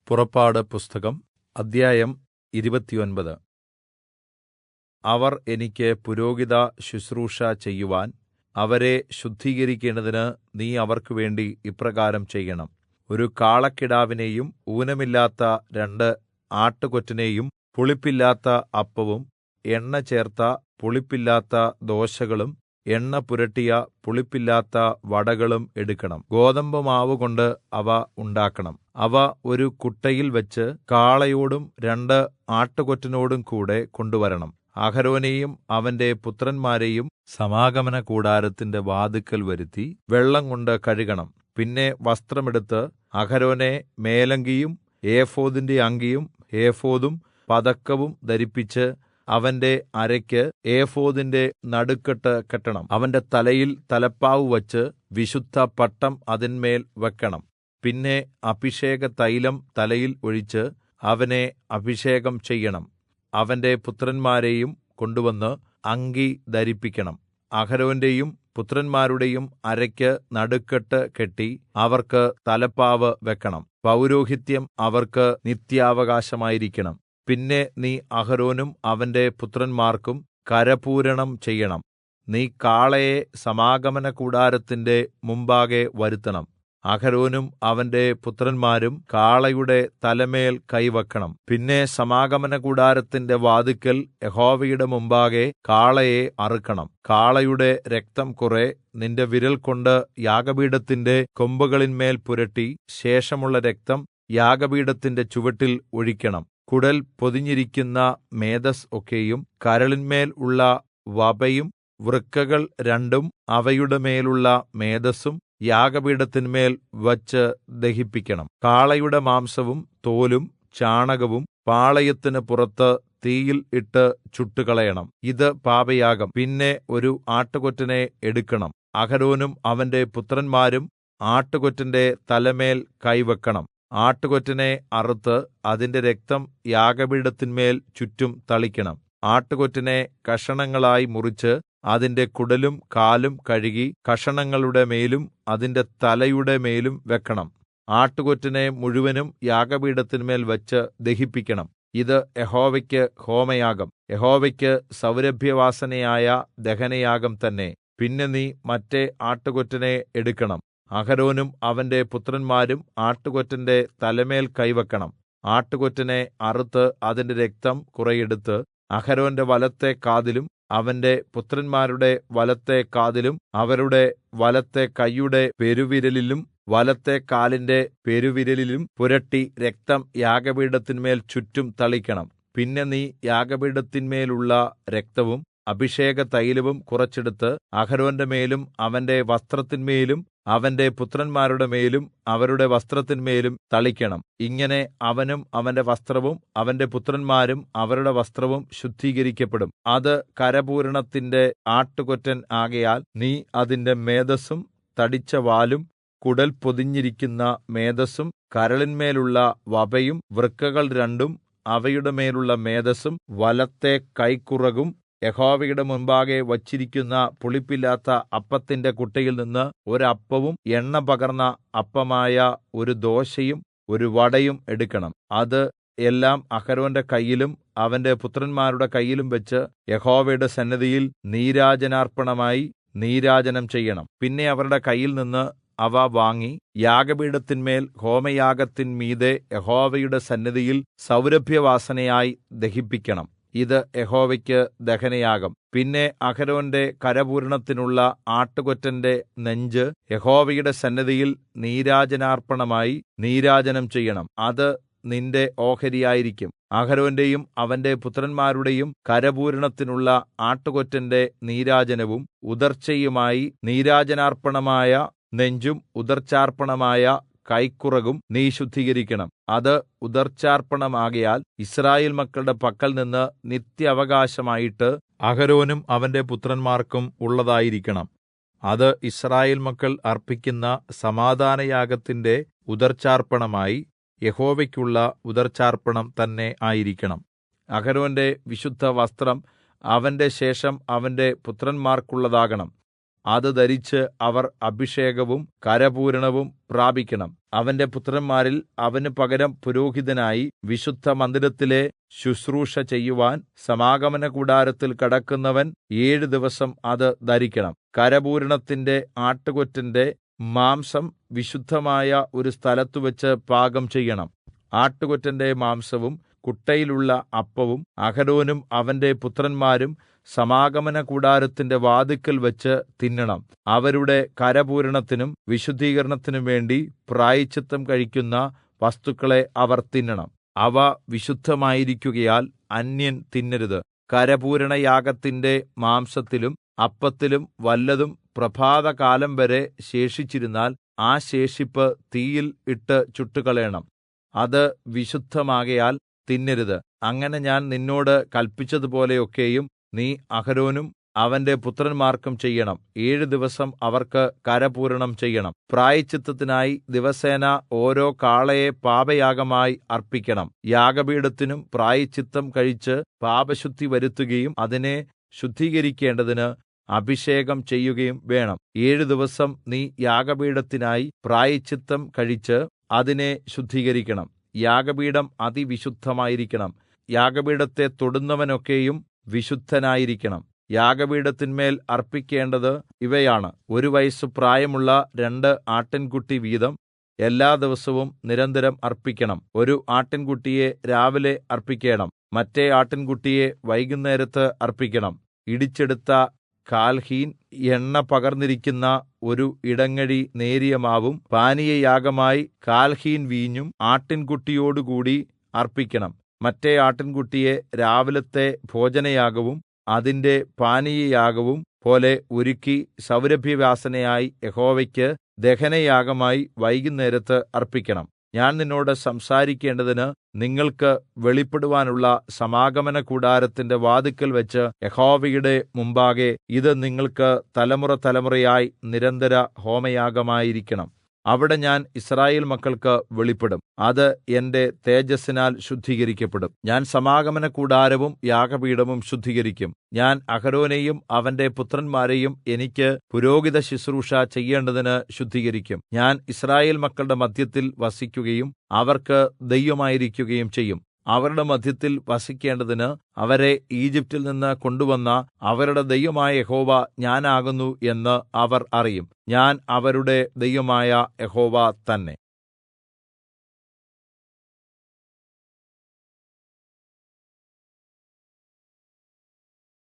പുറപ്പാട് പുസ്തകം അദ്ധ്യായം 29. അവർ എനിക്ക് പുരോഹിത ശുശ്രൂഷ ചെയ്യുവാൻ അവരെ ശുദ്ധീകരിക്കേണ്ടതിന് നീ അവർക്കുവേണ്ടി ഇപ്രകാരം ചെയ്യണം. ഒരു കാളക്കിടാവിനെയും ഊനമില്ലാത്ത 2 ആട്ടുകൊറ്റനെയും പുളിപ്പില്ലാത്ത അപ്പവും എണ്ണ ചേർത്ത പുളിപ്പില്ലാത്ത ദോശകളും എണ്ണ പുരട്ടിയ പുളിപ്പില്ലാത്ത വടകളും എടുക്കണം. ഗോതമ്പുമാവുകൊണ്ട് അവ ഉണ്ടാക്കണം. അവ ഒരു കുട്ടയിൽ വെച്ച് കാളയോടും 2 ആട്ടുകൊറ്റനോടും കൂടെ കൊണ്ടുവരണം. അഹരോനെയും അവന്റെ പുത്രന്മാരെയും സമാഗമനകൂടാരത്തിന്റെ വാതിൽക്കൽ വരുത്തി വെള്ളംകൊണ്ട് കഴുകണം. പിന്നെ വസ്ത്രമെടുത്ത് അഹരോനെ മേലങ്കിയും ഏഫോദിന്റെ അങ്കിയും ഏഫോദും പതക്കവും ധരിപ്പിച്ച് അവന്റെ അരയ്ക്ക് ഏഫോദിന്റെ നടുക്കെട്ട് കെട്ടണം. അവന്റെ തലയിൽ തലപ്പാവ് വച്ച് വിശുദ്ധപട്ടം അതിന്മേൽ വെക്കണം. പിന്നെ അഭിഷേകതൈലം തലയിൽ ഒഴിച്ച് അവനെ അഭിഷേകം ചെയ്യണം. അവന്റെ പുത്രന്മാരെയും കൊണ്ടുവന്ന് അങ്കി ധരിപ്പിക്കണം. അഹരോന്റെയും പുത്രന്മാരുടെയും അരയ്ക്ക് നടുക്കെട്ട് കെട്ടി അവർക്ക് തലപ്പാവ് വെക്കണം. പൗരോഹിത്യം അവർക്ക് നിത്യാവകാശമായിരിക്കണം. പിന്നെ നീ അഹരോനും അവന്റെ പുത്രന്മാർക്കും കരപൂരണം ചെയ്യണം. നീ കാളയെ സമാഗമനകൂടാരത്തിന്റെ മുമ്പാകെ വരുത്തണം. അഹരോനും അവന്റെ പുത്രന്മാരും കാളയുടെ തലമേൽ കൈവക്കണം. പിന്നെ സമാഗമനകൂടാരത്തിന്റെ വാതിൽക്കൽ യഹോവയുടെ മുമ്പാകെ കാളയെ അറുക്കണം. കാളയുടെ രക്തം കുറെ നിന്റെ വിരൽ കൊണ്ട് യാഗപീഠത്തിന്റെ കൊമ്പുകളിന്മേൽ പുരട്ടി ശേഷമുള്ള രക്തം യാഗപീഠത്തിന്റെ ചുവട്ടിൽ ഒഴിക്കണം. കുടൽ പൊതിഞ്ഞിരിക്കുന്ന മേദസ്സ് ഒക്കെയും കരളിന്മേൽ ഉള്ള വപയും വൃക്കകൾ രണ്ടും അവയുടെ മേലുള്ള മേദസ്സും യാഗപീഠത്തിന്മേൽ വച്ച് ദഹിപ്പിക്കണം. കാളയുടെ മാംസവും തോലും ചാണകവും പാളയത്തിന് പുറത്ത് തീയിൽ ഇട്ട് ചുട്ടുകളയണം. ഇത് പാപയാഗം. പിന്നെ ഒരു ആട്ടുകൊറ്റനെ എടുക്കണം. അഹരോനും അവന്റെ പുത്രന്മാരും ആട്ടുകൊറ്റന്റെ തലമേൽ കൈവെക്കണം. ആട്ടുകൊറ്റനെ അറുത്ത് അതിന്റെ രക്തം യാഗപീഠത്തിന്മേൽ ചുറ്റും തളിക്കണം. ആട്ടുകൊറ്റനെ കഷണങ്ങളായി മുറിച്ച് അതിന്റെ കുടലും കാലും കഴുകി കഷണങ്ങളുടെ മേലും അതിന്റെ തലയുടെ മേലും വെക്കണം. ആട്ടുകൊറ്റനെ മുഴുവനും യാഗപീഠത്തിന്മേൽ വച്ച് ദഹിപ്പിക്കണം. ഇത് യഹോവയ്ക്ക് ഹോമയാഗം, യഹോവയ്ക്ക് സൗരഭ്യവാസനയായ ദഹനയാഗം തന്നെ. പിന്നെ നീ മറ്റേ ആട്ടുകൊറ്റനെ എടുക്കണം. അഹരോനും അവന്റെ പുത്രന്മാരും ആട്ടുകൊറ്റന്റെ തലമേൽ കൈവെക്കണം. ആട്ടുകൊറ്റനെ അറുത്ത് അതിന്റെ രക്തം കുറെ എടുത്ത് അഹരോന്റെ വലത്തെ കാതിലും അവന്റെ പുത്രന്മാരുടെ വലത്തെ കാതിലും അവരുടെ വലത്തെ കൈയുടെ പെരുവിരലിലും വലത്തെ കാലിന്റെ പെരുവിരലിലും പുരട്ടി രക്തം യാഗപീഠത്തിന്മേൽ ചുറ്റും തളിക്കണം. പിന്നെ നീ യാഗപീഠത്തിന്മേലുള്ള രക്തവും അഭിഷേകതൈലവും കുറച്ചെടുത്ത് അഹരോന്റെ മേലും അവന്റെ വസ്ത്രത്തിന്മേലും അവന്റെ പുത്രന്മാരുടെ മേലും അവരുടെ വസ്ത്രത്തിന്മേലും തളിക്കണം. ഇങ്ങനെ അവനും അവന്റെ വസ്ത്രവും അവന്റെ പുത്രന്മാരും അവരുടെ വസ്ത്രവും ശുദ്ധീകരിക്കപ്പെടും. അത് കരപൂരണത്തിന്റെ ആട്ടുകൊറ്റൻ ആകയാൽ നീ അതിന്റെ മേദസ്സും തടിച്ച വാലും കുടൽ പൊതിഞ്ഞിരിക്കുന്ന മേദസ്സും കരളിന്മേലുള്ള വപയും വൃക്കകൾ രണ്ടും അവയുടെ മേലുള്ള മേദസ്സും വലത്തെ കൈക്കുറകും യഹോവയുടെ മുമ്പാകെ വച്ചിരിക്കുന്ന പുളിപ്പില്ലാത്ത അപ്പത്തിന്റെ കുട്ടയിൽ നിന്ന് ഒരപ്പവും എണ്ണ പകർന്ന അപ്പമായ ഒരു ദോശയും ഒരു വടയും എടുക്കണം. അത് എല്ലാം അഹരോന്റെ കയ്യിലും അവന്റെ പുത്രന്മാരുടെ കയ്യിലും വെച്ച് യഹോവയുടെ സന്നിധിയിൽ നീരാജനാർപ്പണമായി നീരാജനം ചെയ്യണം. പിന്നെ അവരുടെ കയ്യിൽ നിന്ന് അവ വാങ്ങി യാഗപീഠത്തിന്മേൽ ഹോമയാഗത്തിന്മീതെ യഹോവയുടെ സന്നിധിയിൽ സൗരഭ്യവാസനയായി ദഹിപ്പിക്കണം. ഇത് യഹോവയ്ക്ക് ദഹനയാഗം. പിന്നെ അഹരോന്റെ കരപൂരണത്തിനുള്ള ആട്ടുകൊറ്റന്റെ നെഞ്ച് യഹോവയുടെ സന്നിധിയിൽ നീരാജനാർപ്പണമായി നീരാജനം ചെയ്യണം. അത് നിന്റെ ഓഹരിയായിരിക്കും. അഹരോന്റെയും അവന്റെ പുത്രന്മാരുടെയും കരപൂരണത്തിനുള്ള ആട്ടുകൊറ്റന്റെ നീരാജനവും ഉദർച്ചയുമായി നീരാജനാർപ്പണമായ നെഞ്ചും ഉദർച്ചാർപ്പണമായ കൈക്കുറകും നീ ശുദ്ധീകരിക്കണം. അത് ഉദർച്ചാർപ്പണമാകയാൽ യിസ്രായേൽ മക്കളുടെ പക്കൽ നിന്ന് നിത്യാവകാശമായിട്ട് അഹരോനും അവന്റെ പുത്രന്മാർക്കും ഉള്ളതായിരിക്കണം. അത് യിസ്രായേൽ മക്കൾ അർപ്പിക്കുന്ന സമാധാനയാഗത്തിന്റെ ഉദർച്ചാർപ്പണമായി യഹോവയ്ക്കുള്ള ഉദർച്ചാർപ്പണം തന്നെ ആയിരിക്കണം. അഹരോന്റെ വിശുദ്ധ വസ്ത്രം അവന്റെ ശേഷം അവന്റെ പുത്രന്മാർക്കുള്ളതാകണം. അത് ധരിച്ച് അവർ അഭിഷേകവും കരപൂരണവും പ്രാപിക്കണം. അവന്റെ പുത്രന്മാരിൽ അവന് പകരം പുരോഹിതനായി വിശുദ്ധമന്ദിരത്തിലെ ശുശ്രൂഷ ചെയ്യുവാൻ സമാഗമനകൂടാരത്തിൽ കടക്കുന്നവൻ 7 ദിവസം അത് ധരിക്കണം. കരപൂരണത്തിന്റെ ആട്ടുകൊറ്റന്റെ മാംസം വിശുദ്ധമായ ഒരു സ്ഥലത്തുവച്ച് പാകം ചെയ്യണം. ആട്ടുകൊറ്റന്റെ മാംസവും കുട്ടയിലുള്ള അപ്പവും അഹരോനും അവന്റെ പുത്രന്മാരും സമാഗമനകൂടാരത്തിന്റെ വാതിൽക്കൽ വെച്ച് തിന്നണം. അവരുടെ കരപൂരണത്തിനും വിശുദ്ധീകരണത്തിനും വേണ്ടി പ്രായശ്ചിത്തം കഴിക്കുന്ന വസ്തുക്കളെ അവർ തിന്നണം. അവ വിശുദ്ധമായിരിക്കുകയാൽ അന്യൻ തിന്നരുത്. കരപൂരണയാഗത്തിന്റെ മാംസത്തിലും അപ്പത്തിലും വല്ലതും പ്രഭാതകാലം വരെ ശേഷിച്ചിരുന്നാൽ ആ ശേഷിപ്പ് തീയിൽ ഇട്ട് ചുട്ടുകളയണം. അത് വിശുദ്ധമാകയാൽ തിന്നരുത്. അങ്ങനെ ഞാൻ നിന്നോട് കല്പിച്ചതുപോലെയൊക്കെയും നീ അഹരോനും അവന്റെ പുത്രന്മാർക്കും ചെയ്യണം. 7 ദിവസം അവർക്ക് കരപൂരണം ചെയ്യണം. പ്രായശ്ചിത്തത്തിനായി ദിവസേന ഓരോ കാളയെ പാപയാഗമായി അർപ്പിക്കണം. യാഗപീഠത്തിനും പ്രായശ്ചിത്തം കഴിച്ച് പാപശുദ്ധി വരുത്തുകയും അതിനെ ശുദ്ധീകരിക്കേണ്ടതിന് അഭിഷേകം ചെയ്യുകയും വേണം. 7 ദിവസം നീ യാഗപീഠത്തിനായി പ്രായശ്ചിത്തം കഴിച്ച് അതിനെ ശുദ്ധീകരിക്കണം. യാഗപീഠം അതിവിശുദ്ധമായിരിക്കണം. യാഗപീഠത്തെ തൊടുന്നവനൊക്കെയും വിശുദ്ധനായിരിക്കണം. യാഗപീഠത്തിന്മേൽ അർപ്പിക്കേണ്ടത് ഇവയാണ്: 1 വയസ്സു പ്രായമുള്ള 2 ആട്ടിൻകുട്ടി വീതം എല്ലാ ദിവസവും നിരന്തരം അർപ്പിക്കണം. ഒരു ആട്ടിൻകുട്ടിയെ രാവിലെ അർപ്പിക്കണം, മറ്റേ ആട്ടിൻകുട്ടിയെ വൈകുന്നേരത്ത് അർപ്പിക്കണം. ഇടിച്ചെടുത്ത കാൽഹീൻ, എണ്ണ പകർന്നിരിക്കുന്ന ഒരു ഇടങ്ങഴി നേരിയ മാവും പാനീയയാഗമായി കാൽഹീൻ വീഞ്ഞും ആട്ടിൻകുട്ടിയോടുകൂടി അർപ്പിക്കണം. മറ്റേ ആട്ടിൻകുട്ടിയെ രാവിലത്തെ ഭോജനയാഗവും അതിന്റെ പാനീയയാഗവും പോലെ ഒരുക്കി സൗരഭ്യവാസനയായി യഹോവയ്ക്ക് ദഹനയാഗമായി വൈകുന്നേരത്ത് അർപ്പിക്കണം. ഞാൻ നിന്നോട് സംസാരിക്കേണ്ടതിന് നിങ്ങൾക്ക് വെളിപ്പെടുവാനുള്ള സമാഗമനകൂടാരത്തിന്റെ വാതിൽക്കൽ വെച്ച് യഹോവയുടെ മുമ്പാകെ ഇത് നിങ്ങൾക്ക് തലമുറയായി നിരന്തര ഹോമയാഗമായിരിക്കണം. അവിടെ ഞാൻ യിസ്രായേൽ മക്കൾക്ക് വെളിപ്പെടും. അത് എന്റെ തേജസ്സിനാൽ ശുദ്ധീകരിക്കപ്പെടും. ഞാൻ സമാഗമനകൂടാരവും യാഗപീഠവും ശുദ്ധീകരിക്കും. ഞാൻ അഹരോനെയും അവന്റെ പുത്രന്മാരെയും എനിക്ക് പുരോഹിത ശുശ്രൂഷ ചെയ്യേണ്ടതിന് ശുദ്ധീകരിക്കും. ഞാൻ യിസ്രായേൽ മക്കളുടെ മദ്ധ്യത്തിൽ വസിക്കുകയും അവർക്ക് ദൈവമായിരിക്കുകയും ചെയ്യും. അവരുടെ മദ്ധ്യത്തിൽ വസിക്കേണ്ടതിന് അവരെ ഈജിപ്റ്റിൽ നിന്ന് കൊണ്ടുവന്ന അവരുടെ ദൈവമായ യഹോവ ഞാനാകുന്നു എന്ന് അവർ അറിയും. ഞാൻ അവരുടെ ദൈവമായ യഹോവ തന്നെ.